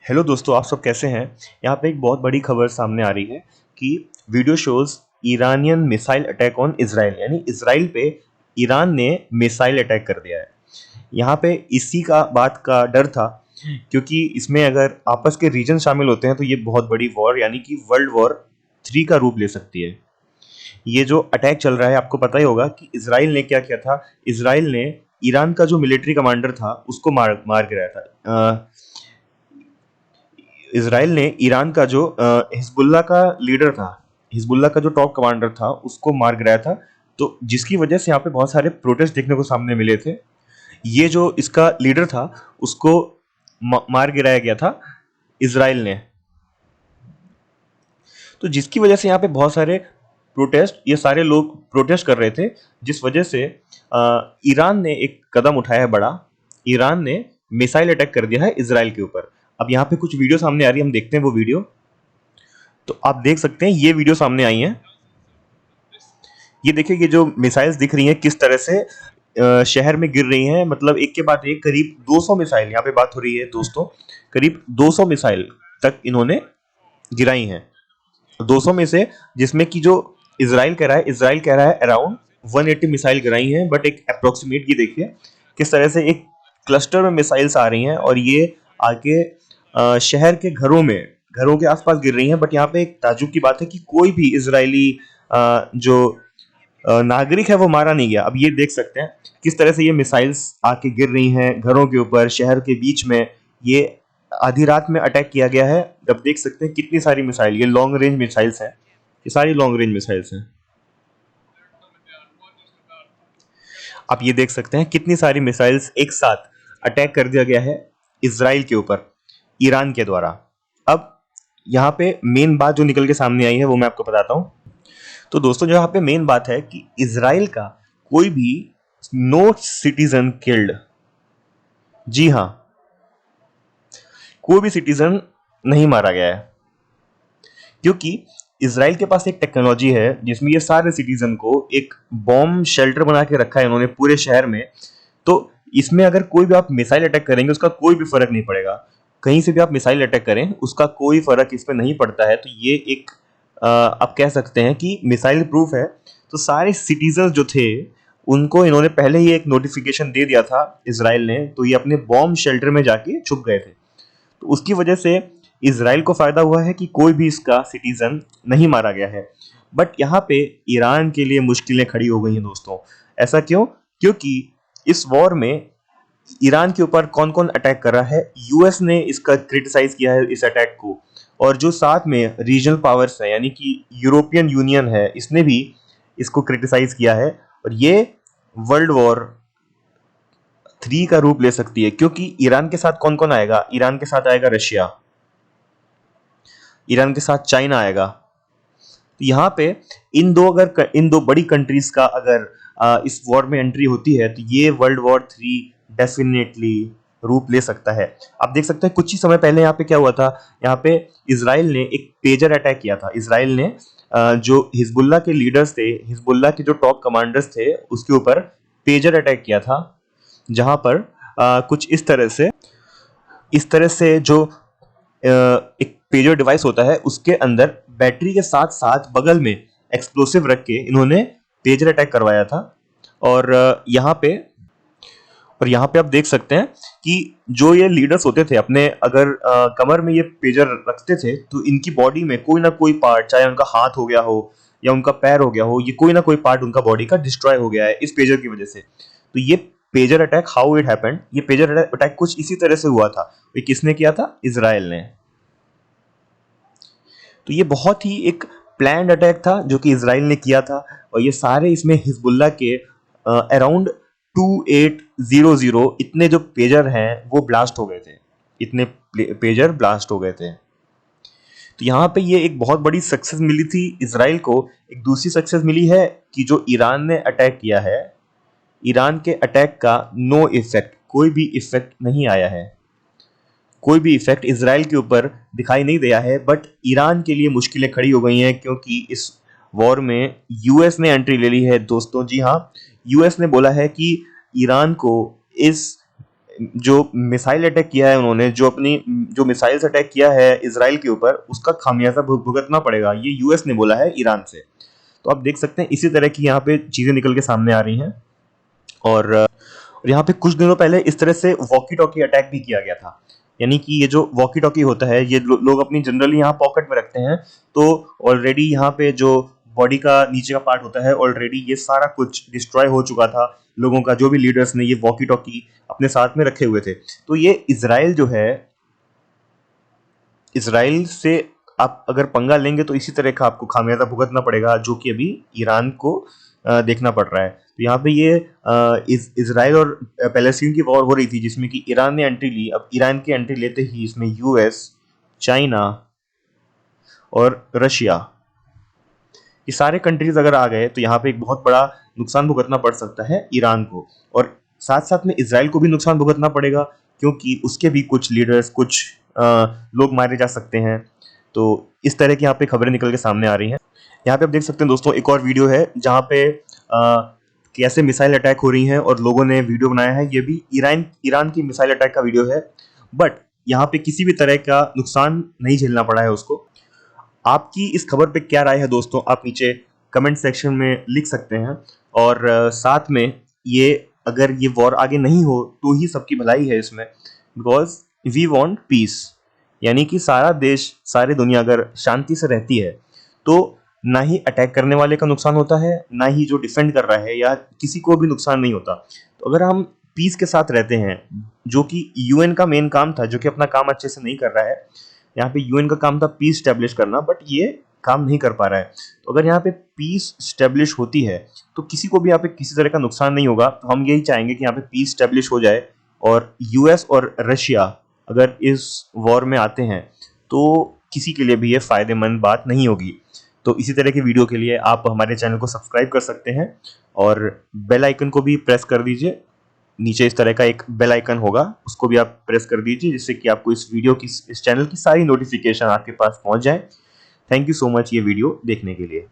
Hello दोस्तों, आप सब कैसे हैं। यहाँ पे एक बहुत बड़ी खबर सामने आ रही है कि video shows Iranian missile attack on Israel, यानी इजराइल पे ईरान ने मिसाइल अटैक कर दिया है। यहाँ पे इसी का बात का डर था, क्योंकि इसमें अगर आपस के रीजन शामिल होते हैं तो ये बहुत बड़ी वॉर यानी कि वर्ल्ड वॉर 3 का रूप ले सकती है। ये जो अटैक चल रहा है, आपको पता ही होगा कि इजराइल ने क्या किया था। इजराइल ने ईरान का जो मिलिट्री कमांडर था उसको मार मार गिराया था। इसराइल ने ईरान का जो हिजबुल्ला का लीडर था, हिजबुल्ला का जो टॉप कमांडर था, उसको मार गिराया था। तो जिसकी वजह से यहाँ पे बहुत सारे प्रोटेस्ट देखने को सामने मिले थे। ये जो इसका लीडर था उसको मार गिराया गया था इसराइल ने। तो जिसकी वजह से यहाँ पे बहुत सारे प्रोटेस्ट, ये सारे लोग प्रोटेस्ट कर रहे थे, जिस वजह से ईरान ने एक कदम उठाया है बड़ा। ईरान ने मिसाइल अटैक कर दिया है इसराइल के ऊपर। अब यहाँ पे कुछ वीडियो सामने आ रही है, हम देखते हैं वो वीडियो। तो आप देख सकते हैं ये वीडियो सामने आई है। ये देखिए, ये जो मिसाइल्स दिख रही हैं किस तरह से शहर में गिर रही हैं। मतलब एक के बाद एक करीब 200 मिसाइल, यहाँ पे बात हो रही है दोस्तों, करीब 200 मिसाइल तक इन्होंने गिराई हैं। 200 में से, जिसमें कि जो इजराइल कह रहा है अराउंड 180 मिसाइल गिराई हैं, बट एक अप्रोक्सीमेट ये देखिए किस तरह से एक क्लस्टर में मिसाइल्स आ रही हैं और ये आगे शहर के घरों के आसपास गिर रही हैं। बट यहाँ पे एक ताज्जुब की बात है कि कोई भी इजरायली जो नागरिक है वो मारा नहीं गया। अब ये देख सकते हैं किस तरह से ये मिसाइल्स आके गिर रही हैं घरों के ऊपर, शहर के बीच में। ये आधी रात में अटैक किया गया है। अब देख सकते हैं कितनी सारी मिसाइल, ये लॉन्ग रेंज मिसाइल्स हैं, ये सारी लॉन्ग रेंज मिसाइल्स हैं। आप ये देख सकते हैं कितनी सारी मिसाइल्स एक साथ अटैक कर दिया गया है इसराइल के ऊपर ईरान के द्वारा। अब यहाँ पे मेन बात जो निकल के सामने आई है वो मैं आपको बताता हूँ। तो दोस्तों, जो यहाँ पे मेन बात है कि इसराइल का कोई भी नो सिटीजन किल्ड, जी हाँ, कोई भी सिटीजन नहीं मारा गया है, क्योंकि इसराइल के पास एक टेक्नोलॉजी है जिसमें ये सारे सिटीजन को एक बॉम्ब शेल्टर बना के रखा है उन्होंने पूरे शहर में। तो इसमें अगर कोई भी आप मिसाइल अटैक करेंगे उसका कोई भी फर्क नहीं पड़ेगा। कहीं से भी आप मिसाइल अटैक करें उसका कोई फर्क इस पे नहीं पड़ता है। तो ये एक आप कह सकते हैं कि मिसाइल प्रूफ है। तो सारे सिटीजन जो थे उनको इन्होंने पहले ही एक नोटिफिकेशन दे दिया था इसराइल ने, तो ये अपने बॉम्ब शेल्टर में जाके छुप गए थे। तो उसकी वजह से इसराइल को फायदा हुआ है कि कोई भी इसका सिटीजन नहीं मारा गया है। बट यहाँ पे ईरान के लिए मुश्किलें खड़ी हो गई हैं दोस्तों। ऐसा क्यों? क्योंकि इस वॉर में ईरान के ऊपर कौन कौन अटैक कर रहा है। यूएस ने इसका क्रिटिसाइज किया है इस अटैक को, और जो साथ में रीजनल पावर्स है यानी कि यूरोपियन यूनियन है, इसने भी इसको क्रिटिसाइज किया है। और ये वर्ल्ड वॉर 3 का रूप ले सकती है, क्योंकि ईरान के साथ कौन कौन आएगा? ईरान के साथ आएगा रशिया, ईरान के साथ चाइना आएगा। तो यहाँ पे इन दो बड़ी कंट्रीज का अगर इस वॉर में एंट्री होती है तो ये वर्ल्ड वॉर 3 डेफिनेटली रूप ले सकता है। आप देख सकते हैं कुछ ही समय पहले यहाँ पे क्या हुआ था। यहाँ पे इसराइल ने एक पेजर अटैक किया था। इसराइल ने जो हिजबुल्ला के लीडर्स थे, हिजबुल्ला के जो टॉप कमांडर्स थे, उसके ऊपर पेजर अटैक किया था, जहां पर कुछ इस तरह से जो एक पेजर डिवाइस होता है उसके अंदर बैटरी के साथ साथ बगल में एक्सप्लोसिव रख के इन्होंने पेजर अटैक करवाया था। और यहाँ पे आप देख सकते हैं कि जो ये लीडर्स होते थे अपने अगर कमर में ये पेजर रखते थे तो इनकी बॉडी में कोई ना कोई पार्ट, चाहे उनका हाथ हो गया हो या उनका पैर हो गया हो, ये कोई ना कोई पार्ट उनका बॉडी का डिस्ट्रॉय हो गया है इस पेजर की वजह से। तो ये pager attack, how it happened, ये पेजर अटैक कुछ इसी तरह से हुआ था। ये किसने किया था? इसराइल ने। तो ये बहुत ही एक प्लान्ड अटैक था जो कि इसराइल ने किया था। और ये सारे इसमें हिजबुल्ला के अराउंड 2800 इतने जो पेजर हैं वो ब्लास्ट हो गए थे, इतने पेजर ब्लास्ट हो गए थे। तो यहाँ पे ये एक बहुत बड़ी सक्सेस मिली थी इसराइल को। एक दूसरी सक्सेस मिली है कि जो ईरान ने अटैक किया है, ईरान के अटैक का नो इफेक्ट, कोई भी इफेक्ट नहीं आया है, कोई भी इफेक्ट इसराइल के ऊपर दिखाई नहीं दिया है। बट ईरान के लिए मुश्किलें खड़ी हो गई हैं, क्योंकि इस वॉर में यूएस ने एंट्री ले ली है दोस्तों। जी हाँ, यूएस ने बोला है कि ईरान को इस जो मिसाइल अटैक किया है उन्होंने, जो मिसाइल अटैक किया है इसराइल के ऊपर, उसका खामियाजा भुगतना पड़ेगा, ये यूएस ने बोला है ईरान से। तो आप देख सकते हैं इसी तरह की यहाँ पे चीजें निकल के सामने आ रही हैं। और यहाँ पे कुछ दिनों पहले इस तरह से वॉकी टॉकी अटैक भी किया गया था। यानी कि ये जो वॉकी टॉकी होता है, ये लोग अपनी जनरली यहाँ पॉकेट में रखते हैं। तो ऑलरेडी यहाँ पे जो बॉडी का नीचे का पार्ट होता है, ऑलरेडी ये सारा कुछ डिस्ट्रॉय हो चुका था लोगों का, जो भी लीडर्स ने ये वॉकी टॉकी अपने साथ में रखे हुए थे। तो ये इजराइल जो है, इजराइल से आप अगर पंगा लेंगे तो इसी तरह का आपको खामियाजा भुगतना पड़ेगा, जो कि अभी ईरान को देखना पड़ रहा है। तो यहाँ पे ये इजराइल और पैलेस्टीन की वॉर हो रही थी, जिसमें कि ईरान ने एंट्री ली। अब ईरान की एंट्री लेते ही इसमें यूएस, चाइना और रशिया, ये सारे कंट्रीज अगर आ गए तो यहाँ पे एक बहुत बड़ा नुकसान भुगतना पड़ सकता है ईरान को। और साथ साथ में इजराइल को भी नुकसान भुगतना पड़ेगा, क्योंकि उसके भी कुछ लीडर्स, कुछ लोग मारे जा सकते हैं। तो इस तरह की यहाँ पे खबरें निकल के सामने आ रही हैं। यहाँ पे आप देख सकते हैं दोस्तों, एक और वीडियो है जहाँ पे कैसे मिसाइल अटैक हो रही हैं और लोगों ने वीडियो बनाया है। ये भी ईरान की मिसाइल अटैक का वीडियो है, बट यहाँ पे किसी भी तरह का नुकसान नहीं झेलना पड़ा है उसको। आपकी इस खबर पे क्या राय है दोस्तों, आप नीचे कमेंट सेक्शन में लिख सकते हैं। और साथ में ये, अगर ये वॉर आगे नहीं हो तो ही सबकी भलाई है इसमें, बिकॉज वी वांट पीस। यानी कि सारा देश, सारी दुनिया अगर शांति से रहती है तो ना ही अटैक करने वाले का नुकसान होता है, ना ही जो डिफेंड कर रहा है, या किसी को भी नुकसान नहीं होता। तो अगर हम पीस के साथ रहते हैं, जो कि यूएन का मेन काम था, जो कि अपना काम अच्छे से नहीं कर रहा है। यहाँ पे यूएन का काम था पीस स्टैब्लिश करना, बट ये काम नहीं कर पा रहा है। तो अगर यहाँ पे पीस स्टैब्लिश होती है तो किसी को भी यहाँ पे किसी तरह का नुकसान नहीं होगा। तो हम यही चाहेंगे कि यहाँ पे पीस स्टैब्लिश हो जाए, और यूएस और रशिया अगर इस वॉर में आते हैं तो किसी के लिए भी ये फायदेमंद बात नहीं होगी। तो इसी तरह की वीडियो के लिए आप हमारे चैनल को सब्सक्राइब कर सकते हैं और बेल आइकन को भी प्रेस कर दीजिए। नीचे इस तरह का एक बेल आइकन होगा, उसको भी आप प्रेस कर दीजिए, जिससे कि आपको इस वीडियो की, इस चैनल की सारी नोटिफिकेशन आपके पास पहुंच जाए। थैंक यू सो मच ये वीडियो देखने के लिए।